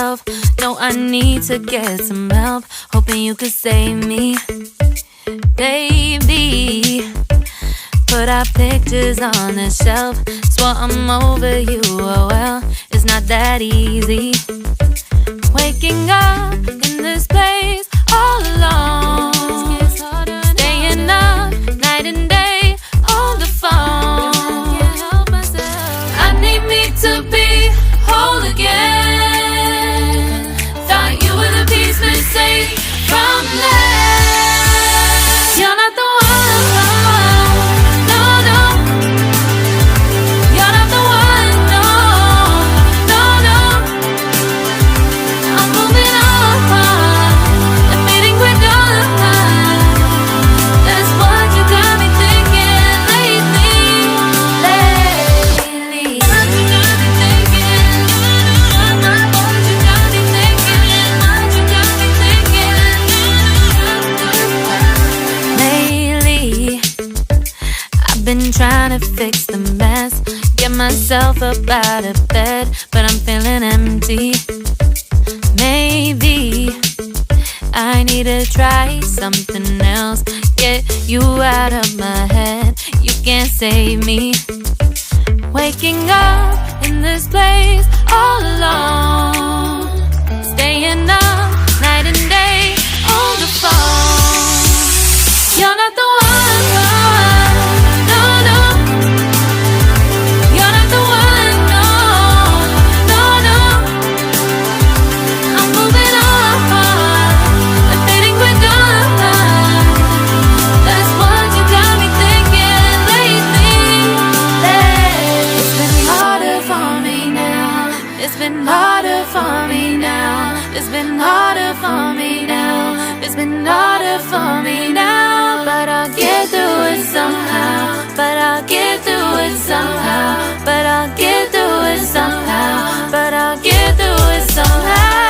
myself. No, I need to get some help. Hoping you could save me, baby. Put our pictures on the shelf. Swore I'm over you, oh well, it's not that easy. Waking up in this place all alone, staying up night and day on the phone. I need me to be whole again. Thought you were the piece missing from left. You're not the one, no, no. You're not the one, no, no, no. I'm moving on, admitting we're done. That's what you got me thinking lately, lately. What you got me thinking, what you got me thinking, what you got me thinking. Lately, I've been trying to fix the mess, get myself up out of bed, but I'm feeling empty. Maybe I need to try something else, get you out of my head. You can't save me. Waking up in this place all alone, staying up night and day on the phone. You're not the one, no, no. You're not the one, no, no, no. I'm moving on, admitting we're done. That's what you got me thinking lately, lately. It's been harder for me now. It's been harder for me now. It's been harder for me now. It's been harder for me now. But I'll get through it somehow. But I'll get through it somehow. But I'll get through it somehow. But I'll get through it somehow.